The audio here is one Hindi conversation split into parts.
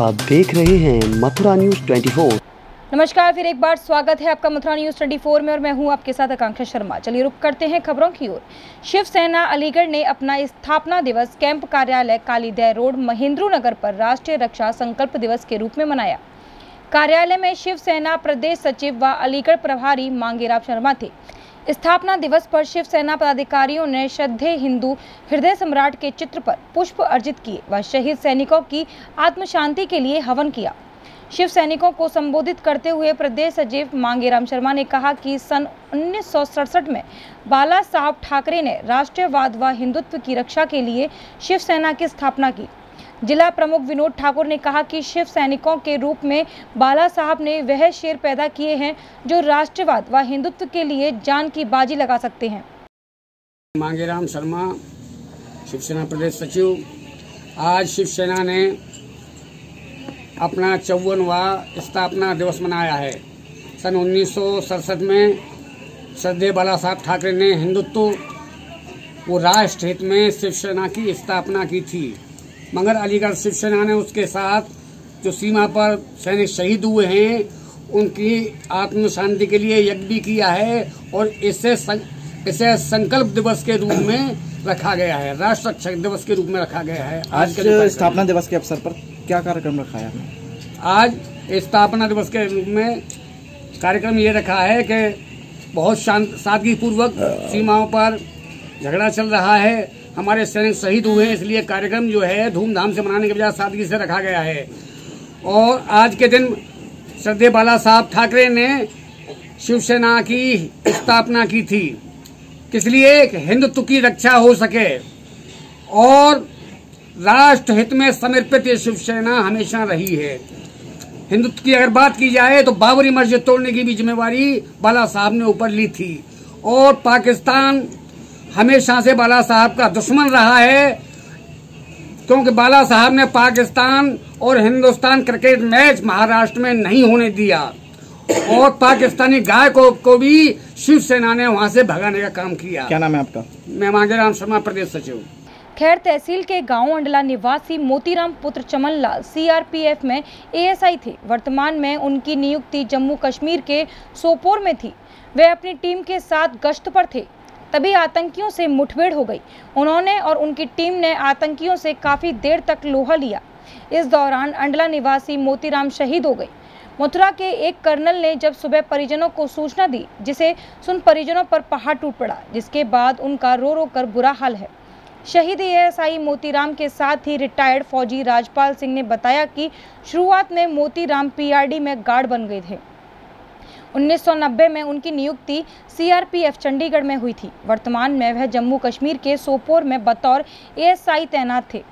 आप देख रहे हैं मथुरा न्यूज 24। नमस्कार, फिर एक बार स्वागत है आपका मथुरा न्यूज 24 में और मैं हूं आपके साथ आकांक्षा शर्मा। चलिए रुक करते हैं खबरों की ओर। शिवसेना अलीगढ़ ने अपना स्थापना दिवस कैंप कार्यालय कालीदह रोड महेंद्र नगर पर राष्ट्रीय रक्षा संकल्प दिवस के रूप में मनाया। कार्यालय में शिवसेना प्रदेश सचिव व अलीगढ़ प्रभारी मांगेराम शर्मा थे। स्थापना दिवस पर शिवसेना पदाधिकारियों ने श्रद्धेय हिंदू हृदय सम्राट के चित्र पर पुष्प अर्जित किए व शहीद सैनिकों की आत्म शांति के लिए हवन किया। शिव सैनिकों को संबोधित करते हुए प्रदेश सचिव मांगेराम शर्मा ने कहा कि सन 1967 में बाला साहब ठाकरे ने राष्ट्रवाद व हिंदुत्व की रक्षा के लिए शिवसेना की स्थापना की। जिला प्रमुख विनोद ठाकुर ने कहा कि शिव सैनिकों के रूप में बाला साहब ने वह शेर पैदा किए हैं जो राष्ट्रवाद व हिंदुत्व के लिए जान की बाजी लगा सकते हैं। मांगेराम शर्मा, शिवसेना प्रदेश सचिव। आज शिवसेना ने अपना 54वां स्थापना दिवस मनाया है। सन 1967 में श्रद्धेय बाला साहब ठाकरे ने हिंदुत्व व राष्ट्र हित में शिवसेना की स्थापना की थी, मगर अलीगढ़ शिवसेना ने उसके साथ जो सीमा पर सैनिक शहीद हुए हैं उनकी आत्म शांति के लिए यज्ञ भी किया है और इसे संकल्प दिवस के रूप में रखा गया है, राष्ट्र रक्षा दिवस के रूप में रखा गया है। आज स्थापना दिवस के अवसर पर क्या कार्यक्रम रखा है आपने? आज स्थापना दिवस के रूप में कार्यक्रम ये रखा है कि बहुत सादगी पूर्वक सीमाओं पर झगड़ा चल रहा है, हमारे सैनिक शहीद हुए हैं, इसलिए कार्यक्रम जो है धूमधाम से मनाने के बजाय सादगी से रखा गया है। और आज के दिन श्रद्धेय बाला साहब ठाकरे ने शिवसेना की स्थापना की थी, किस लिए हिंदुत्व की रक्षा हो सके और राष्ट्र हित में समर्पित ये शिवसेना हमेशा रही है। हिंदुत्व की अगर बात की जाए तो बाबरी मस्जिद तोड़ने की भी जिम्मेवारी बाला साहब ने ऊपर ली थी और पाकिस्तान हमेशा से बाला साहब का दुश्मन रहा है, क्योंकि बाला साहब ने पाकिस्तान और हिंदुस्तान क्रिकेट मैच महाराष्ट्र में नहीं होने दिया और पाकिस्तानी गाय को भी शिवसेना ने वहां से भगाने का काम किया। क्या नाम है आपका? मैं मांगेराम शर्मा, प्रदेश सचिव। खैर तहसील के गांव अंडला निवासी मोतीराम पुत्र चमन लाल सीआरपीएफ में एएसआई थे। वर्तमान में उनकी नियुक्ति जम्मू कश्मीर के सोपोर में थी। वे अपनी टीम के साथ गश्त पर थे, तभी आतंकियों से मुठभेड़ हो गई। उन्होंने और उनकी टीम ने आतंकियों से काफी देर तक लोहा लिया। इस दौरान अंडला निवासी मोतीराम शहीद हो गए। मथुरा के एक कर्नल ने जब सुबह परिजनों को सूचना दी, जिसे सुन परिजनों पर पहाड़ टूट पड़ा, जिसके बाद उनका रो रो कर बुरा हाल है। शहीद एएसआई मोतीराम के साथ ही रिटायर्ड फौजी राजपाल सिंह ने बताया कि शुरुआत में मोतीराम पीआरडी में गार्ड बन गए थे। 1990 में उनकी नियुक्ति सीआरपीएफ चंडीगढ़ में हुई थी। वर्तमान में वह जम्मू कश्मीर के सोपोर में बतौर एएसआई तैनात थे।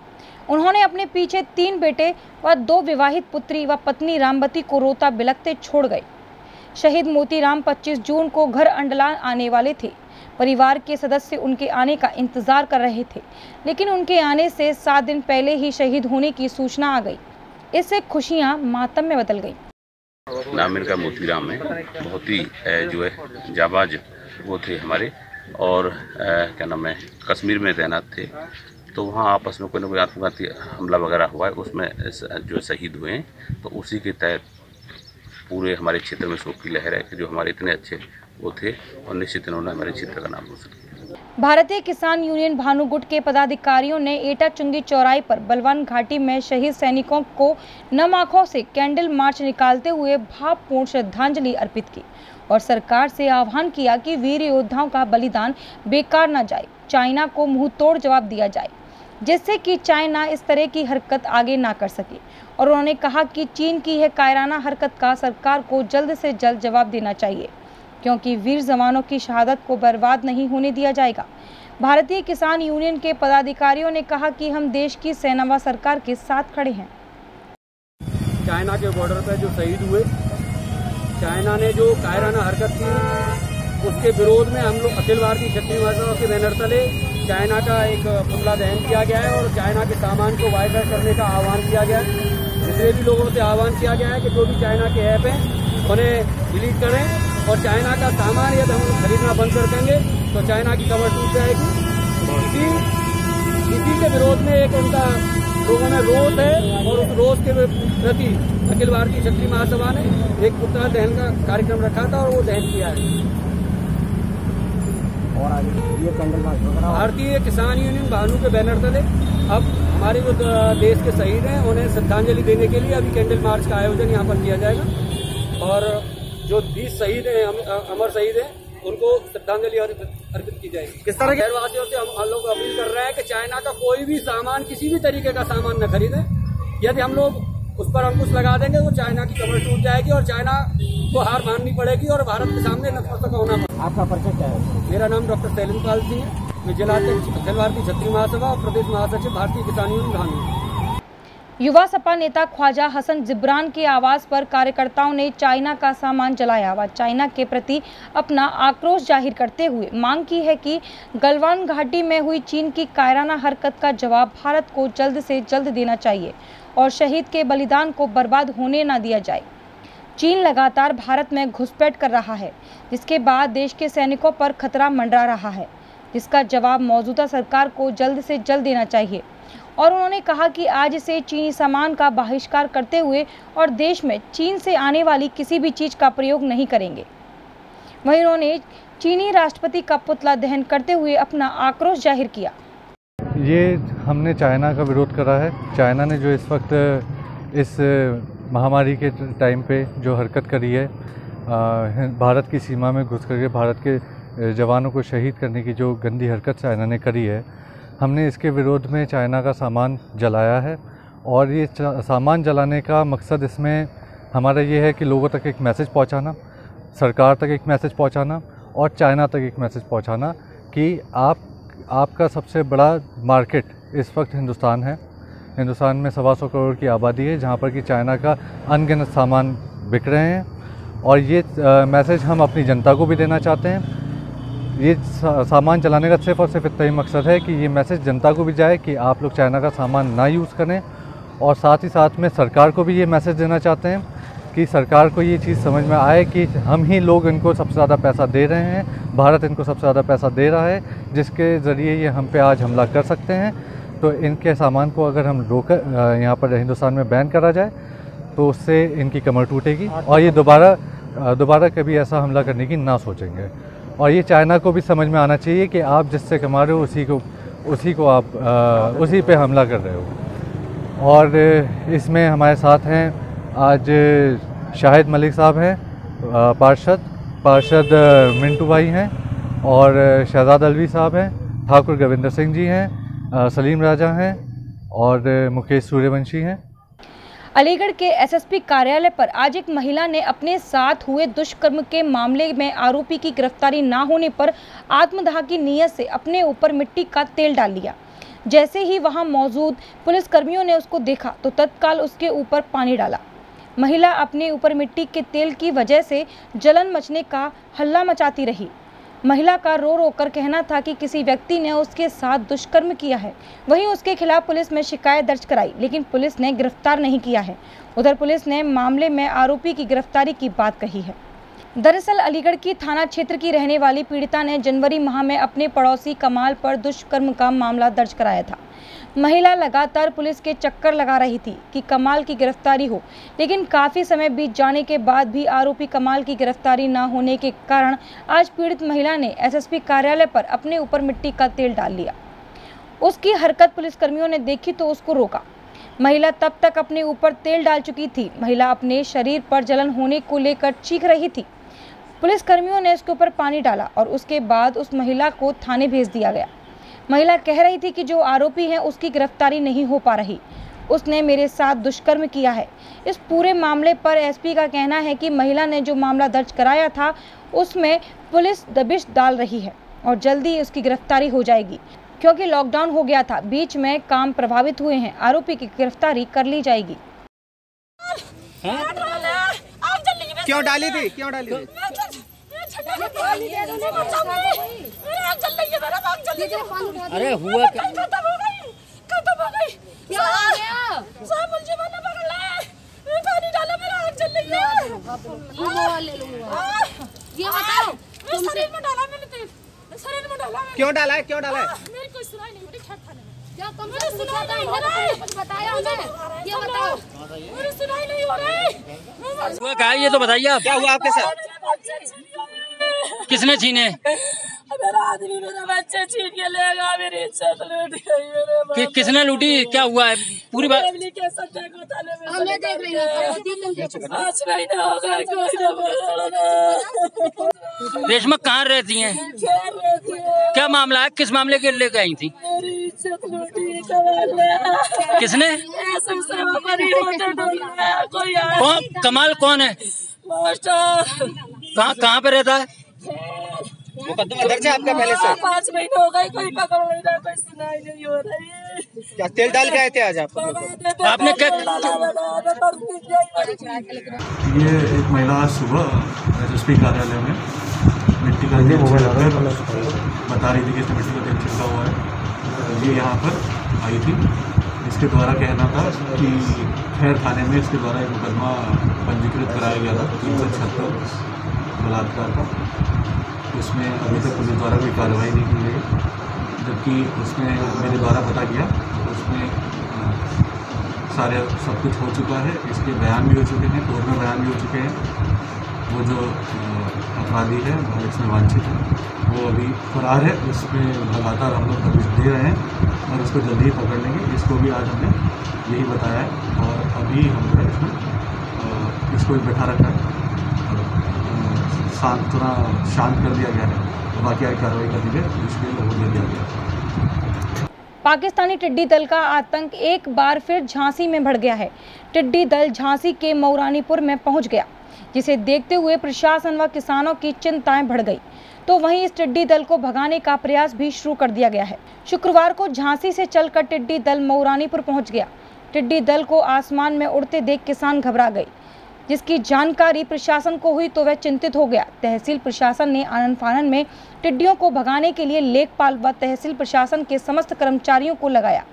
उन्होंने अपने पीछे 3 बेटे व 2 विवाहित पुत्री व पत्नी रामवती को रोता बिलखते छोड़ गए। शहीद मोतीराम 25 जून को घर अंडला आने वाले थे। परिवार के सदस्य उनके आने का इंतजार कर रहे थे, लेकिन उनके आने से 7 दिन पहले ही शहीद होने की सूचना आ गई। इससे खुशियां मातम में बदल गई। नाम इनका मोतीराम है, बहुत ही जो है जाबाज वो थे हमारे, और क्या नाम है कश्मीर में तैनात थे। तो वहाँ आपस में कोई ना कोई आत्मघाती हमला वगैरह हुआ है, उसमें जो शहीद हुए हैं, तो उसी के तहत पूरे हमारे क्षेत्र में शोक की लहर है कि जो हमारे इतने अच्छे वो थे और निश्चित इन्होंने हमारे क्षेत्र का नाम रोशन किया। भारतीय किसान यूनियन भानुगुट के पदाधिकारियों ने एटा चुंगी चौराहे पर बलवान घाटी में शहीद सैनिकों को नम आंखों से कैंडल मार्च निकालते हुए भावपूर्ण श्रद्धांजलि अर्पित की और सरकार से आह्वान किया कि वीर योद्धाओं का बलिदान बेकार न जाए। चाइना को मुंह तोड़ जवाब दिया जाए, जिससे कि चाइना इस तरह की हरकत आगे ना कर सके। और उन्होंने कहा कि चीन की यह कायराना हरकत का सरकार को जल्द से जल्द जवाब देना चाहिए, क्योंकि वीर जवानों की शहादत को बर्बाद नहीं होने दिया जाएगा। भारतीय किसान यूनियन के पदाधिकारियों ने कहा कि हम देश की सेना व सरकार के साथ खड़े हैं। चाइना के बॉर्डर पर जो शहीद हुए, चाइना ने जो कायराना हरकत की, उसके विरोध में हम लोग अखिल भारतीय क्षत्रिय महासभा के बैनर तले चाइना का एक पुतला दहन किया गया है और चाइना के सामान को वाइडर करने का आह्वान किया गया है। जितने भी लोगों से आह्वान किया गया है कि जो भी चाइना के ऐप हैं उन्हें डिलीट करें और चाइना का सामान यदि हम खरीदना बंद कर देंगे तो चाइना की कमर टूट जाएगी। इसी के विरोध में एक उनका लोगों में रोष है और उस रोष के प्रति अखिल भारतीय क्षत्रिय महासभा ने एक पुतला दहन का कार्यक्रम रखा था और वो दहन किया है। और आगे ये कैंडल मार्च वगैरह भारतीय किसान यूनियन भानु के बैनर तले अब हमारे जो देश के शहीद हैं उन्हें श्रद्धांजलि देने के लिए अभी कैंडल मार्च का आयोजन यहाँ पर किया जाएगा और जो 20 शहीद हैं, अमर शहीद हैं, उनको श्रद्धांजलि अर्पित की जाएगी। किस तरह के शहरवासियों से हम लोग अपील कर रहे हैं कि चाइना का कोई भी सामान, किसी भी तरीके का सामान न खरीदें। यदि हम लोग उस पर अंकुश लगा देंगे तो चाइना की कमर टूट जाएगी और चाइना को हार माननी पड़ेगी और भारत के सामने नतमस्तक होना पड़ेगा। आपका परिचय क्या है? मेरा नाम डॉक्टर शैलेंद्रपाल सिंह है। मैं जिलाध्यक्ष अखिल भारतीय क्षत्रिय महासभा और प्रदेश महासचिव भारतीय किसान यूनियन भानु। युवा सपा नेता ख्वाजा हसन जिब्रान के आवास पर कार्यकर्ताओं ने चाइना का सामान जलाया व चाइना के प्रति अपना आक्रोश जाहिर करते हुए मांग की है कि गलवान घाटी में हुई चीन की कायराना हरकत का जवाब भारत को जल्द से जल्द देना चाहिए और शहीद के बलिदान को बर्बाद होने न दिया जाए। चीन लगातार भारत में घुसपैठ कर रहा है, जिसके बाद देश के सैनिकों पर खतरा मंडरा रहा है, जिसका जवाब मौजूदा सरकार को जल्द से जल्द देना चाहिए। और उन्होंने कहा कि आज से चीनी सामान का बहिष्कार करते हुए और देश में चीन से आने वाली किसी भी चीज़ का प्रयोग नहीं करेंगे। वहीं उन्होंने चीनी राष्ट्रपति का पुतला दहन करते हुए अपना आक्रोश जाहिर किया। ये हमने चाइना का विरोध करा है। चाइना ने जो इस वक्त इस महामारी के टाइम पे जो हरकत करी है, भारत की सीमा में घुस करके भारत के जवानों को शहीद करने की जो गंदी हरकत चाइना ने करी है, हमने इसके विरोध में चाइना का सामान जलाया है। और ये सामान जलाने का मकसद इसमें हमारा ये है कि लोगों तक एक मैसेज पहुंचाना, सरकार तक एक मैसेज पहुंचाना और चाइना तक एक मैसेज पहुंचाना कि आपका सबसे बड़ा मार्केट इस वक्त हिंदुस्तान है। हिंदुस्तान में 125 करोड़ की आबादी है, जहाँ पर कि चाइना का अनगिनत सामान बिक रहे हैं। और ये मैसेज हम अपनी जनता को भी देना चाहते हैं। ये सामान जलाने का सिर्फ़ और सिर्फ इतना ही मकसद है कि ये मैसेज जनता को भी जाए कि आप लोग चाइना का सामान ना यूज़ करें। और साथ ही साथ में सरकार को भी ये मैसेज देना चाहते हैं कि सरकार को ये चीज़ समझ में आए कि हम ही लोग इनको सबसे ज़्यादा पैसा दे रहे हैं, भारत इनको सबसे ज़्यादा पैसा दे रहा है, जिसके ज़रिए ये हम पे आज हमला कर सकते हैं। तो इनके सामान को अगर हम यहाँ पर हिंदुस्तान में बैन करा जाए तो उससे इनकी कमर टूटेगी और ये दोबारा कभी ऐसा हमला करने की ना सोचेंगे। और ये चाइना को भी समझ में आना चाहिए कि आप जिससे कमा रहे हो उसी पे हमला कर रहे हो। और इसमें हमारे साथ हैं आज शाहिद मलिक साहब हैं, पार्षद मिंटू भाई हैं और शहजाद अलवी साहब हैं, ठाकुर गोविंदर सिंह जी हैं, सलीम राजा हैं और मुकेश सूर्यवंशी हैं। अलीगढ़ के एसएसपी कार्यालय पर आज एक महिला ने अपने साथ हुए दुष्कर्म के मामले में आरोपी की गिरफ्तारी ना होने पर आत्मदाह की नीयत से अपने ऊपर मिट्टी का तेल डाल लिया। जैसे ही वहां मौजूद पुलिसकर्मियों ने उसको देखा तो तत्काल उसके ऊपर पानी डाला। महिला अपने ऊपर मिट्टी के तेल की वजह से जलन मचने का हल्ला मचाती रही। महिला का रो रो कर कहना था कि किसी व्यक्ति ने उसके साथ दुष्कर्म किया है। वहीं उसके खिलाफ पुलिस में शिकायत दर्ज कराई, लेकिन पुलिस ने गिरफ्तार नहीं किया है। उधर पुलिस ने मामले में आरोपी की गिरफ्तारी की बात कही है। दरअसल अलीगढ़ की थाना क्षेत्र की रहने वाली पीड़िता ने जनवरी माह में अपने पड़ोसी कमाल पर दुष्कर्म का मामला दर्ज कराया था। महिला लगातार पुलिस के चक्कर लगा रही थी कि कमाल की गिरफ्तारी हो, लेकिन काफ़ी समय बीत जाने के बाद भी आरोपी कमाल की गिरफ्तारी न होने के कारण आज पीड़ित महिला ने एसएसपी कार्यालय पर अपने ऊपर मिट्टी का तेल डाल लिया। उसकी हरकत पुलिसकर्मियों ने देखी तो उसको रोका। महिला तब तक अपने ऊपर तेल डाल चुकी थी। महिला अपने शरीर पर जलन होने को लेकर चीख रही थी। पुलिसकर्मियों ने उसके ऊपर पानी डाला और उसके बाद उस महिला को थाने भेज दिया गया। महिला कह रही थी कि जो आरोपी है उसकी गिरफ्तारी नहीं हो पा रही, उसने मेरे साथ दुष्कर्म किया है। इस पूरे मामले पर एसपी का कहना है कि महिला ने जो मामला दर्ज कराया था उसमें पुलिस दबिश डाल रही है और जल्दी ही उसकी गिरफ्तारी हो जाएगी, क्योंकि लॉकडाउन हो गया था, बीच में काम प्रभावित हुए हैं। आरोपी की गिरफ्तारी कर ली जाएगी। क्यों डाली थी? क्यों डाली थी? अरे हुआ क्या? खत्म हो गई। क्या हो गया? सब मुझे मैंने पकड़ लिया। पानी डाला, मेरा आग जल रही है। ये बताओ, शरीर में डाला मैंने तेल, शरीर में डाला। क्यों डाला है? क्यों डाला है? मेरी कोई सुनाई नहीं, मेरी खेत थाने में। क्या तुमसे पूछा था, कुछ बताया हमें? ये बताओ। मेरी सुनाई नहीं हो रही। हुआ क्या ये तो बताइए आप। क्या हुआ आपके साथ? किसने छीने? मेरा आदमी मेरा बच्चा छीन के लेगा, मेरी इज्जत लूट गई। किसने लूटी? क्या हुआ है पूरी बात? हमने देख रही हूँ 5 महीने हो गए, कोई ना बोला। रेशमा कहाँ रहती हैं? क्या मामला है? किस मामले के लेके आई थी? मेरी इज्जत लूटी कमाल। किसने? कौन? कमाल कौन है? मास्टर। कहाँ पे रहता है? मुकदमा दर्ज है आपका पहले से? 5 महीने हो गए, कोई पकड़ नहीं रहा, कोई सुनाई नहीं हो रही। क्या तेल डाल के आए थे आज आप? आपने क्या? ये एक महिला आज सुबह एसएसपी कार्यालय में मिट्टी का तेल बता रही थी कि इसमें मिट्टी का तेल छिड़का हुआ है। ये यहाँ पर आई थी। इसके द्वारा कहना था कि खैर थाने में इसके द्वारा एक मुकदमा पंजीकृत कराया गया था 376 बलात्कार का। उसमें अभी तक पुलिस द्वारा कोई कार्रवाई नहीं की गई, जबकि उसमें मेरे द्वारा पता किया उसमें सारे सब कुछ हो चुका है। इसके बयान भी हो चुके हैं, कोर्ट में बयान भी हो चुके हैं। वो जो अपराधी है वो इसमें वांछित है, वो अभी फरार है। उसमें लगातार हम लोग दबिश दे रहे हैं और उसको जल्दी ही पकड़ लेंगे। इसको भी आज हमने यही बताया है और अभी हमने इसमें इसको भी बैठा रखा है, थोड़ा शांत कर दिया गया है। तो बाकी आगे कार्रवाई कर दी जाए, इसलिए वो दे दिया गया। पाकिस्तानी टिड्डी दल का आतंक एक बार फिर झांसी में बढ़ गया है। टिड्डी दल झांसी के मऊरानीपुर में पहुंच गया, जिसे देखते हुए प्रशासन व किसानों की चिंताएं बढ़ गई। तो वहीं इस टिड्डी दल को भगाने का प्रयास भी शुरू कर दिया गया है। शुक्रवार को झांसी से चलकर टिड्डी दल मऊरानीपुर पहुंच गया। टिड्डी दल को आसमान में उड़ते देख किसान घबरा गए। जिसकी जानकारी प्रशासन को हुई तो वह चिंतित हो गया। तहसील प्रशासन ने आनन फानन में टिड्डियों को भगाने के लिए लेखपाल व तहसील प्रशासन के समस्त कर्मचारियों को लगाया।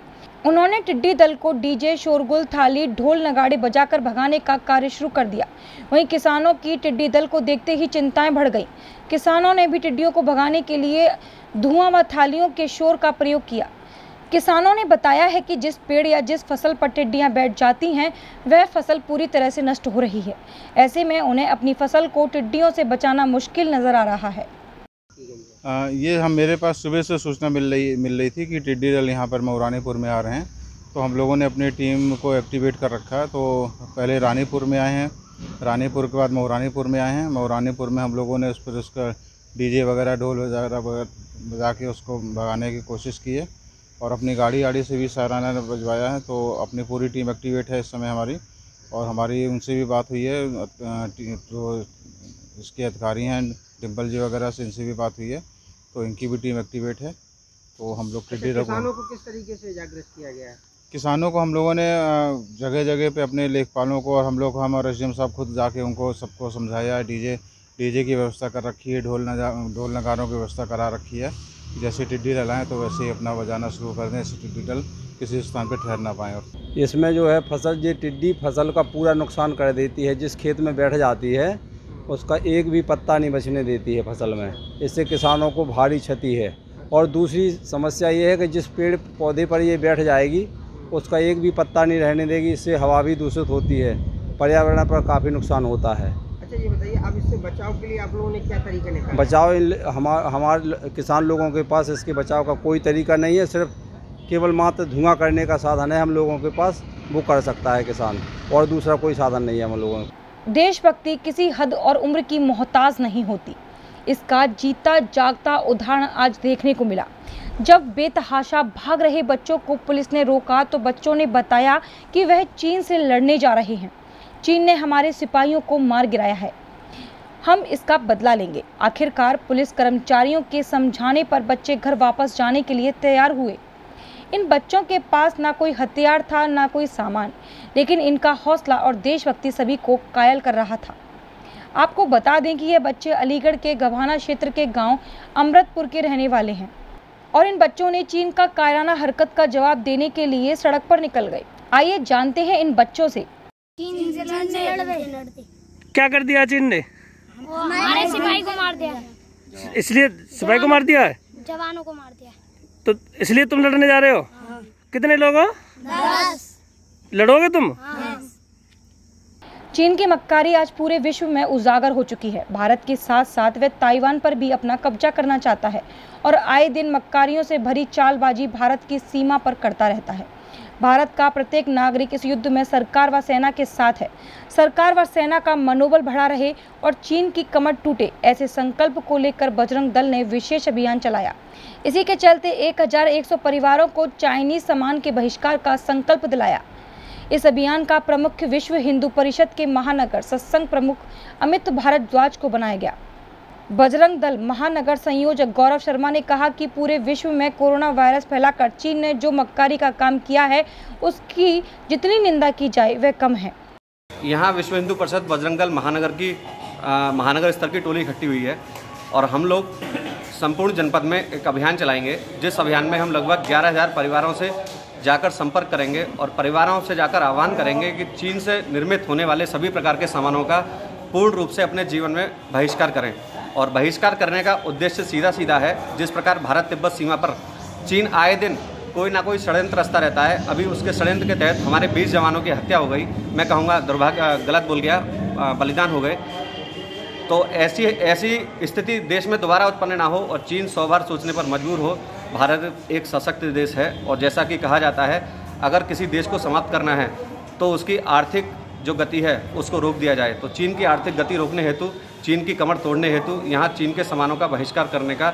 उन्होंने टिड्डी दल को डीजे, शोरगुल, थाली, ढोल, नगाड़े बजाकर भगाने का कार्य शुरू कर दिया। वहीं किसानों की टिड्डी दल को देखते ही चिंताएं बढ़ गईं। किसानों ने भी टिड्डियों को भगाने के लिए धुआं व थालियों के शोर का प्रयोग किया। किसानों ने बताया है कि जिस पेड़ या जिस फसल पर टिड्डियां बैठ जाती हैं, वह फसल पूरी तरह से नष्ट हो रही है। ऐसे में उन्हें अपनी फसल को टिड्डियों से बचाना मुश्किल नजर आ रहा है। ये मेरे पास सुबह से सूचना मिल रही थी कि टिड्डी दल यहाँ पर मऊरानीपुर में आ रहे हैं। तो हम लोगों ने अपनी टीम को एक्टिवेट कर रखा है। तो पहले रानीपुर में आए हैं, रानीपुर के बाद मऊरानीपुर में आए हैं। मऊरानीपुर में हम लोगों ने उसका डीजे वगैरह, ढोल वगैरह बजा के उसको भगाने की कोशिश की है और अपनी गाड़ी से भी सायराना बजवाया है। तो अपनी पूरी टीम एक्टिवेट है इस समय हमारी, और हमारी उनसे भी बात हुई है, जो इसके अधिकारी हैं डिम्पल जी वगैरह से, इनसे भी बात हुई है। तो इनकी भी टीम एक्टिवेट है। तो हम लोग किसानों को किस तरीके से जागृत किया गया है? किसानों को हम लोगों ने जगह जगह पे अपने लेखपालों को, और हम और एसडीएम साहब खुद जाके उनको सबको समझाया है। डीजे की व्यवस्था कर रखी है, ढोल नगारों की व्यवस्था करा रखी है। जैसे टिड्डी दल आएँ तो वैसे ही अपना बजाना शुरू कर दें, इससे टिड्डी दल किसी स्थान पर ठहर ना पाएँ। और इसमें जो है फसल, ये टिड्डी फसल का पूरा नुकसान कर देती है। जिस खेत में बैठ जाती है उसका एक भी पत्ता नहीं बचने देती है फसल में। इससे किसानों को भारी क्षति है। और दूसरी समस्या ये है कि जिस पेड़ पौधे पर ये बैठ जाएगी उसका एक भी पत्ता नहीं रहने देगी। इससे हवा भी दूषित होती है, पर्यावरण पर काफ़ी नुकसान होता है। अच्छा ये बताइए, अब इससे बचाव के लिए आप लोगों ने क्या तरीका निकाला? बचाव हमारे किसान लोगों के पास इसके बचाव का कोई तरीका नहीं है। सिर्फ केवल मात्र धुआं करने का साधन है हम लोगों के पास, वो कर सकता है किसान, और दूसरा कोई साधन नहीं है हम लोगों को। देशभक्ति किसी हद और उम्र की मोहताज नहीं होती। इसका जीता जागता उदाहरण आज देखने को मिला। जब बेतहाशा भाग रहे बच्चों को पुलिस ने रोका तो बच्चों ने बताया कि वह चीन से लड़ने जा रहे हैं। चीन ने हमारे सिपाहियों को मार गिराया है, हम इसका बदला लेंगे। आखिरकार पुलिस कर्मचारियों के समझाने पर बच्चे घर वापस जाने के लिए तैयार हुए। इन बच्चों के पास ना कोई हथियार था, ना कोई सामान, लेकिन इनका हौसला और देशभक्ति सभी को कायल कर रहा था। आपको बता दें कि ये बच्चे अलीगढ़ के गभाना क्षेत्र के गांव अमृतपुर के रहने वाले हैं और इन बच्चों ने चीन का कायराना हरकत का जवाब देने के लिए सड़क पर निकल गए। आइए जानते हैं इन बच्चों से। क्या कर दिया चीन ने? हमारे सिपाही को मार दिया। इसलिए सिपाही को मार दिया है? जवानों को मार दिया। तो इसलिए तुम लड़ने जा रहे हो? कितने लोग हो? 10। लड़ोगे तुम? चीन की मक्कारी आज पूरे विश्व में उजागर हो चुकी है। भारत के साथ साथ वह ताइवान पर भी अपना कब्जा करना चाहता है और आए दिन मक्कारियों से भरी चालबाजी भारत की सीमा पर करता रहता है। भारत का प्रत्येक नागरिक इस युद्ध में सरकार व सेना के साथ है। सरकार व सेना का मनोबल बढ़ा रहे और चीन की कमर टूटे, ऐसे संकल्प को लेकर बजरंग दल ने विशेष अभियान चलाया। इसी के चलते 1100 परिवारों को चाइनीज सामान के बहिष्कार का संकल्प दिलाया। इस अभियान का प्रमुख विश्व हिंदू परिषद के महानगर सत्संग प्रमुख अमित भारद्वाज को बनाया गया। बजरंग दल महानगर संयोजक गौरव शर्मा ने कहा कि पूरे विश्व में कोरोना वायरस फैलाकर चीन ने जो मक्कारी का काम किया है, उसकी जितनी निंदा की जाए वह कम है। यहाँ विश्व हिंदू परिषद बजरंग दल महानगर की महानगर स्तर की टोली इकट्ठी हुई है और हम लोग संपूर्ण जनपद में एक अभियान चलाएंगे, जिस अभियान में हम लगभग 11,000 परिवारों से जाकर संपर्क करेंगे और परिवारों से जाकर आह्वान करेंगे कि चीन से निर्मित होने वाले सभी प्रकार के सामानों का पूर्ण रूप से अपने जीवन में बहिष्कार करें। और बहिष्कार करने का उद्देश्य सीधा है, जिस प्रकार भारत तिब्बत सीमा पर चीन आए दिन कोई ना कोई षड्यंत्र रचता रहता है। अभी उसके षड्यंत्र के तहत हमारे 20 जवानों की हत्या हो गई, मैं कहूँगा दुर्भाग्य गलत बोल गया, बलिदान हो गए। तो ऐसी स्थिति देश में दोबारा उत्पन्न ना हो और चीन 100 बार सोचने पर मजबूर हो। भारत एक सशक्त देश है और जैसा कि कहा जाता है, अगर किसी देश को समाप्त करना है तो उसकी आर्थिक जो गति है उसको रोक दिया जाए। तो चीन की आर्थिक गति रोकने हेतु, चीन की कमर तोड़ने हेतु यहाँ चीन के सामानों का बहिष्कार करने का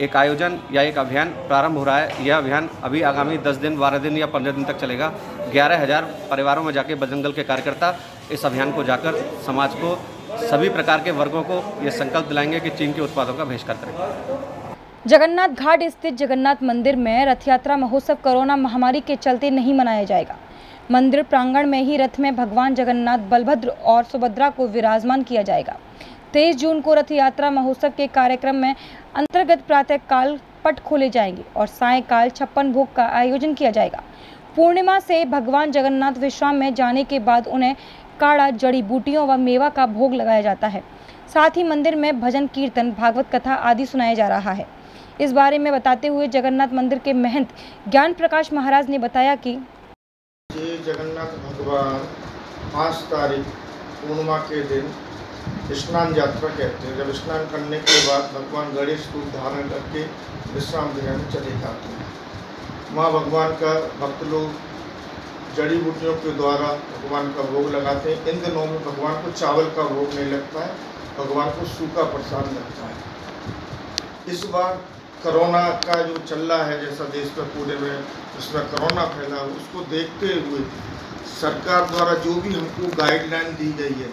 एक आयोजन या एक अभियान प्रारंभ हो रहा है। यह अभियान अभी आगामी 10 दिन, 12 दिन या 15 दिन तक चलेगा। 11,000 परिवारों में जाके बजरंग दल के कार्यकर्ता इस अभियान को जाकर समाज को, सभी प्रकार के वर्गों को ये संकल्प दिलाएंगे कि चीन के उत्पादों का बहिष्कार करेंगे। जगन्नाथ घाट स्थित जगन्नाथ मंदिर में रथ यात्रा महोत्सव कोरोना महामारी के चलते नहीं मनाया जाएगा। मंदिर प्रांगण में ही रथ में भगवान जगन्नाथ, बलभद्र और सुभद्रा को विराजमान किया जाएगा। 23 जून को रथ यात्रा महोत्सव के कार्यक्रम में अंतर्गत प्रातःकाल पट खोले जाएंगे और सायंकाल 56 भोग का आयोजन किया जाएगा। पूर्णिमा से भगवान जगन्नाथ विश्राम में जाने के बाद उन्हें काढ़ा, जड़ी बूटियों व मेवा का भोग लगाया जाता है। साथ ही मंदिर में भजन, कीर्तन, भागवत कथा आदि सुनाया जा रहा है। इस बारे में बताते हुए जगन्नाथ मंदिर के महंत ज्ञान प्रकाश महाराज ने बताया कि जगन्नाथ भगवान 5 तारीख पूर्णिमा के दिन स्नान यात्रा कहते हैं। जब स्नान करने के बाद भगवान गणेश रूप धारण करके विश्राम गृह में चले जाते हैं। वहाँ भगवान का भक्त लोग जड़ी बूटियों के द्वारा भगवान का भोग लगाते हैं। इन दिनों में भगवान को चावल का भोग नहीं लगता है, भगवान को सूखा प्रसाद लगता है। इस बार कोरोना का जो चल रहा है, जैसा देश पर पूरे में इसमें कोरोना फैला, उसको देखते हुए सरकार द्वारा जो भी हमको गाइडलाइन दी गई है,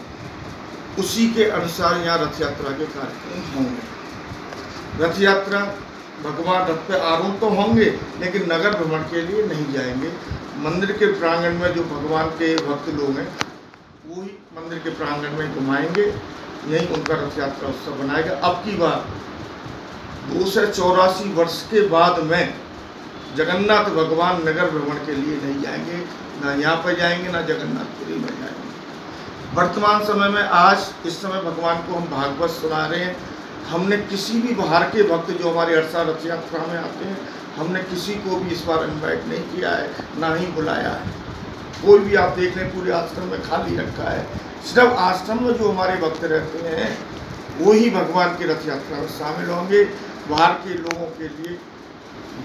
उसी के अनुसार यहाँ रथ यात्रा के कार्यक्रम होंगे। रथ यात्रा भगवान रथ पे आरूढ़ तो होंगे, लेकिन नगर भ्रमण के लिए नहीं जाएंगे। मंदिर के प्रांगण में जो भगवान के भक्त लोग हैं, वही मंदिर के प्रांगण में घुमाएंगे, यही उनका रथ यात्रा उत्सव बनाएगा। अब की बार 284 वर्ष के बाद में जगन्नाथ भगवान नगर भ्रमण के लिए नहीं जाएंगे, ना यहाँ पर जाएंगे, ना जगन्नाथपुरी में जाएंगे। वर्तमान समय में आज इस समय भगवान को हम भागवत सुना रहे हैं। हमने किसी भी बाहर के भक्त जो हमारे अरसा रथ यात्रा में आते हैं, हमने किसी को भी इस बार इन्वाइट नहीं किया है, ना ही बुलाया है। कोई भी आप देख लें, पूरे आश्रम में खाली रखा है। सिर्फ आश्रम में जो हमारे भक्त रहते हैं, वही भगवान की रथ यात्रा में शामिल होंगे। बाहर के लोगों के लिए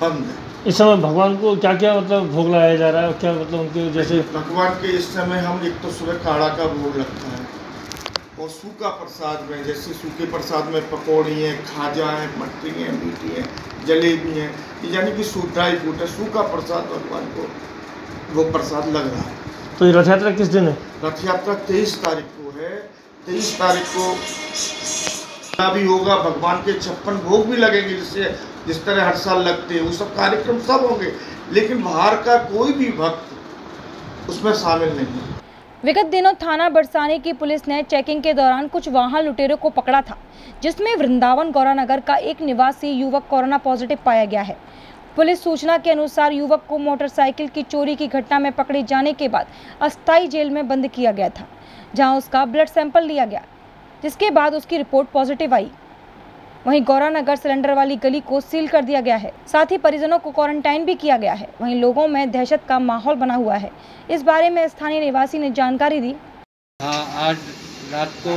बंद है। इस समय भगवान को क्या क्या मतलब भोग लगाया जा रहा है, क्या मतलब उनके जैसे भगवान के इस समय हम एक तो सुबह काढ़ा का भोग लगता है और सूखा प्रसाद में, जैसे सूखे प्रसाद में पकौड़ी हैं, खाजा हैं, मट्टी हैं, मीठी हैं, जलेबी हैं, यानी कि ड्राई फ्रूट है। सूखा प्रसाद भगवान को वो प्रसाद लग रहा है। तो ये रथ यात्रा किस दिन है? रथ यात्रा 23 तारीख को है। 23 तारीख को भी होगा। भगवान के 56 भोग भी लगेंगे, जिस तरह हर साल लगते हैं, वो सब कार्यक्रम सब होंगे, लेकिन बाहर का कोई भी भक्त उसमें शामिल नहीं है। विगत दिनों थाना बरसाने की पुलिस ने चेकिंग के दौरान कुछ वाहन लुटेरों को पकड़ा था, जिसमें वृंदावन गौरानगर का एक निवासी युवक कोरोना पॉजिटिव पाया गया है। पुलिस सूचना के अनुसार युवक को मोटरसाइकिल की चोरी की घटना में पकड़े जाने के बाद अस्थायी जेल में बंद किया गया था, जहां उसका ब्लड सैंपल लिया गया, जिसके बाद उसकी रिपोर्ट पॉजिटिव आई। वहीं गौरानगर सिलेंडर वाली गली को सील कर दिया गया है। साथ ही परिजनों को क्वारंटाइन भी किया गया है। वहीं लोगों में दहशत का माहौल बना हुआ है। इस बारे में स्थानीय निवासी ने जानकारी दी। हाँ, आज रात को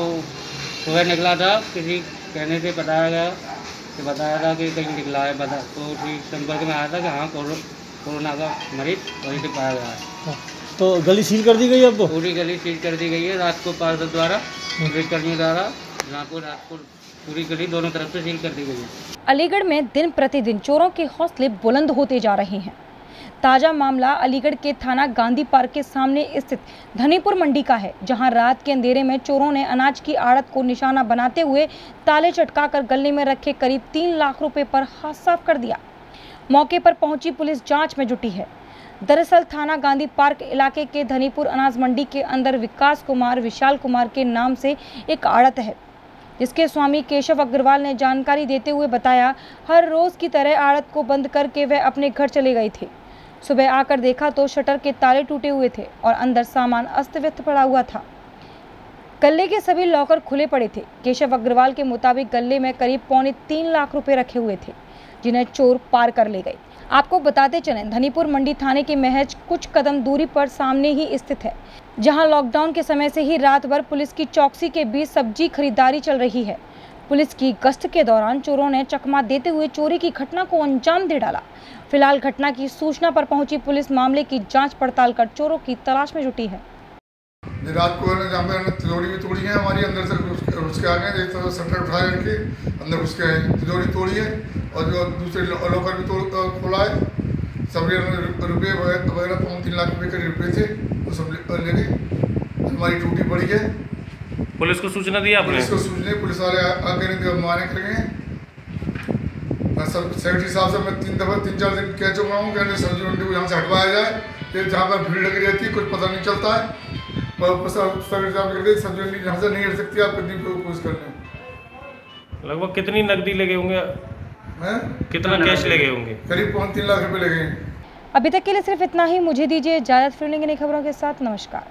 सुबह निकला था, किसी कहने से बताया था कि कहीं निकला है, तो उसी संपर्क में आया था कि हाँ कोरोना का मरीज वहीं से पाया गया है। तो गली सील कर दी गई है? अब तो पूरी गली सील कर दी गई है। रात को पार्षद द्वारा पुलिसकर्मियों द्वारा रात को पूरी गली दोनों तरफ से सील कर दी गई है। अलीगढ़ में दिन प्रतिदिन चोरों के हौसले बुलंद होते जा रहे हैं। ताजा मामला अलीगढ़ के थाना गांधी पार्क के सामने स्थित धनीपुर मंडी का है, जहां रात के अंधेरे में चोरों ने अनाज की आड़त को निशाना बनाते हुए ताले चटकाकर गले में रखे करीब 3 लाख रुपए पर हाथ साफ कर दिया। मौके पर पहुंची पुलिस जांच में जुटी है। दरअसल थाना गांधी पार्क इलाके के धनीपुर अनाज मंडी के अंदर विशाल कुमार के नाम से एक आड़त है, जिसके स्वामी केशव अग्रवाल ने जानकारी देते हुए बताया, हर रोज की तरह आड़त को बंद करके वह अपने घर चले गए थे। सुबह आकर देखा तो शटर के ताले टूटे हुए थे और अंदर सामान अस्त व्यस्त पड़ा हुआ था। गल्ले के सभी लॉकर खुले पड़े थे। केशव अग्रवाल के मुताबिक गल्ले में करीब 3.25 लाख रुपए रखे हुए थे, जिन्हें चोर पार कर ले गए। आपको बताते चलें, धनीपुर मंडी थाने के महज कुछ कदम दूरी पर सामने ही स्थित है, जहां लॉकडाउन के समय से ही रात भर पुलिस की चौकसी के बीच सब्जी खरीदारी चल रही है। पुलिस की गश्त के दौरान चोरों ने चकमा देते हुए चोरी की घटना को अंजाम दे डाला। फिलहाल घटना की सूचना पर पहुंची पुलिस मामले की जांच पड़ताल कर चोरों की तलाश में जुटी है। रात को जहाँ पे तिजोरी भी तोड़ी है हमारी, अंदर से उसके आ गए, एक शटर उठाए करके अंदर उसके हैं, तिजोरी तोड़ी है और जो दूसरे लॉकर भी खोला है। सब रुपये वगैरह 3 लाख रुपये के रुपये थे, वो सब ले गए। हमारी टूटी पड़ी है। पुलिस को सूचना दी आपने? पुलिस को सूचना, पुलिस वाले आगे नहीं मारने कर गए। मैं सब सेक्रेटरी साहब से मैं 3-4 दिन कह चुका हूँ कि सब्जी मंडी को यहाँ से हटवाया जाए, फिर जहाँ पर भीड़ लगी रहती है कुछ पता नहीं चलता है। सब्जी मंडी यहाँ से नहीं हट सकती, आप कितनी कोशिश कर लें। लगभग कितनी नकदी लगे होंगे? कितना कैश लगे होंगे? करीब 3 लाख रुपए लगे। अभी तक के लिए सिर्फ इतना ही। मुझे दीजिए इजाजत। फिर मिलेंगे नई खबरों के साथ। नमस्कार।